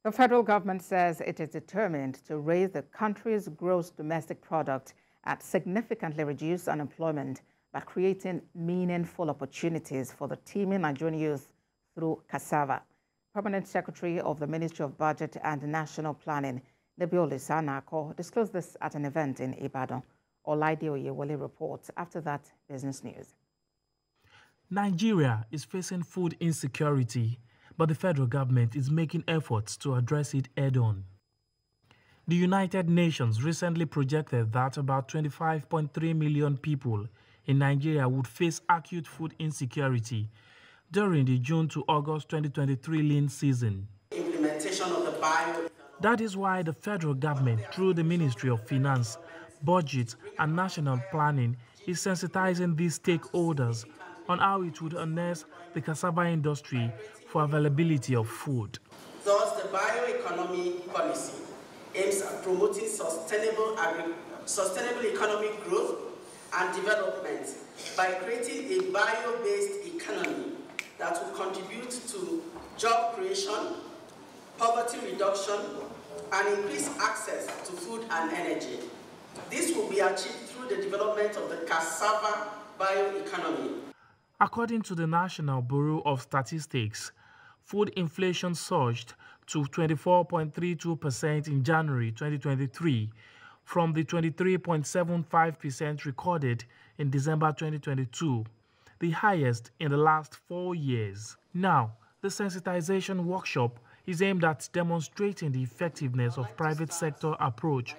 The federal government says it is determined to raise the country's gross domestic product and significantly reduce unemployment by creating meaningful opportunities for the teeming Nigerian youth through Cassava. Permanent Secretary of the Ministry of Budget and National Planning, Nebiole Sanako, disclosed this at an event in Ibadan. Olaide Oyewole reports. After that, business news. Nigeria is facing food insecurity, but the federal government is making efforts to address it head-on. The United Nations recently projected that about 25.3 million people in Nigeria would face acute food insecurity during the June to August 2023 lean season. Implementation of the That is why the federal government, through the Ministry of Finance, Budget and National Planning, is sensitizing these stakeholders on how it would harness the cassava industry for availability of food. Thus, the bioeconomy policy aims at promoting sustainable economic growth and development by creating a bio-based economy that will contribute to job creation, poverty reduction, and increase access to food and energy. This will be achieved through the development of the cassava bioeconomy. According to the National Bureau of Statistics, food inflation surged to 24.32% in January 2023 from the 23.75% recorded in December 2022, the highest in the last 4 years. Now, the sensitization workshop is aimed at demonstrating the effectiveness of private sector approach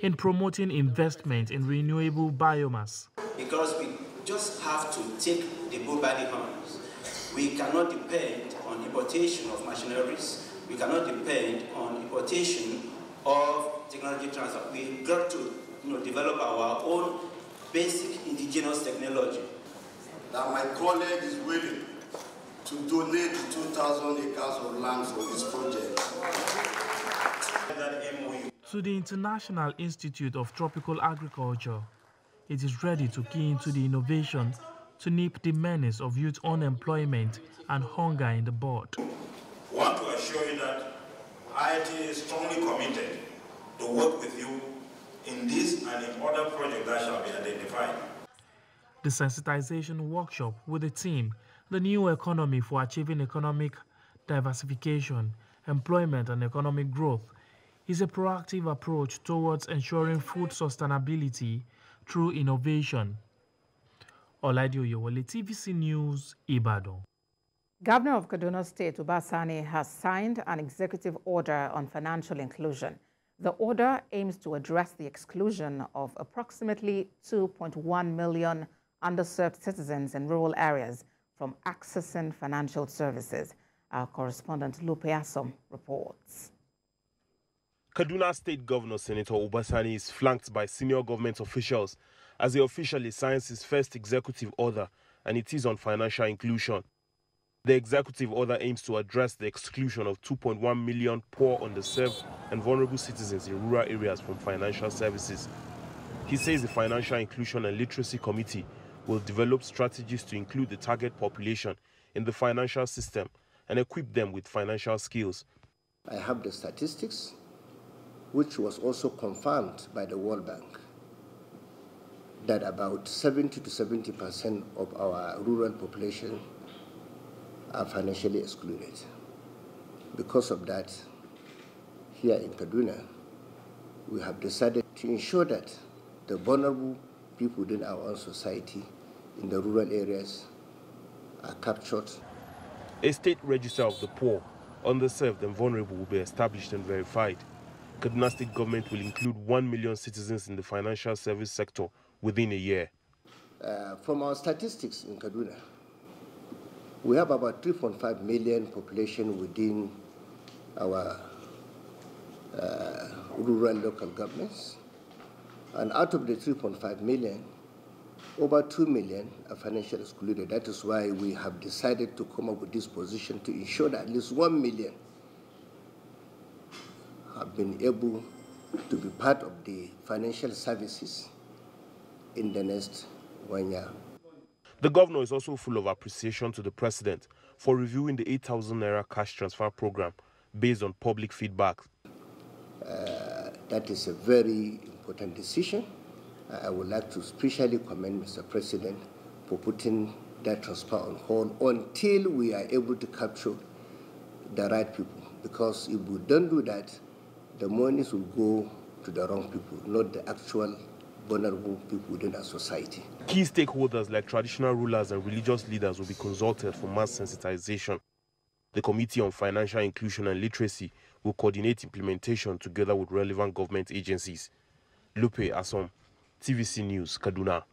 in promoting investment in renewable biomass. Because we just have to take the bull by the horns. We cannot depend on importation of machineries. We cannot depend on importation of technology transfer. We've got to develop our own basic indigenous technology. That my colleague is willing to donate 2,000 acres of land for this project. To the International Institute of Tropical Agriculture, it is ready to key into the innovation to nip the menace of youth unemployment and hunger in the bud. I want to assure you that IIT is strongly committed to work with you in this and in other projects that shall be identified. The sensitization workshop with the theme, The New Economy for Achieving Economic Diversification, Employment and Economic Growth, is a proactive approach towards ensuring food sustainability through innovation. Olaide Oyewole, TVC News, Ibadan. Governor of Kaduna State, Uba Sani, has signed an executive order on financial inclusion. The order aims to address the exclusion of approximately 2.1 million underserved citizens in rural areas from accessing financial services. Our correspondent Lupe Asom reports. Kaduna State Governor Senator Uba Sani is flanked by senior government officials as he officially signs his first executive order, and it is on financial inclusion. The executive order aims to address the exclusion of 2.1 million poor, underserved and vulnerable citizens in rural areas from financial services. He says the Financial Inclusion and Literacy Committee will develop strategies to include the target population in the financial system and equip them with financial skills. I have the statistics, which was also confirmed by the World Bank, that about 70 to 70% of our rural population are financially excluded. Because of that, here in Kaduna, we have decided to ensure that the vulnerable people within our own society in the rural areas are captured. A state register of the poor, underserved and vulnerable will be established and verified. Kaduna State government will include 1 million citizens in the financial service sector within a year. From our statistics in Kaduna, we have about 3.5 million population within our rural local governments. And out of the 3.5 million, over 2 million are financially excluded. That is why we have decided to come up with this position to ensure that at least 1 million have been able to be part of the financial services in the next 1 year. The governor is also full of appreciation to the president for reviewing the 8,000 naira cash transfer program based on public feedback. That is a very important decision. I would like to especially commend Mr. President for putting that transfer on hold until we are able to capture the right people. Because if we don't do that, the monies will go to the wrong people, not the actual vulnerable people within our society. Key stakeholders like traditional rulers and religious leaders will be consulted for mass sensitization. The Committee on Financial Inclusion and Literacy will coordinate implementation together with relevant government agencies. Lupe Asom, TVC News, Kaduna.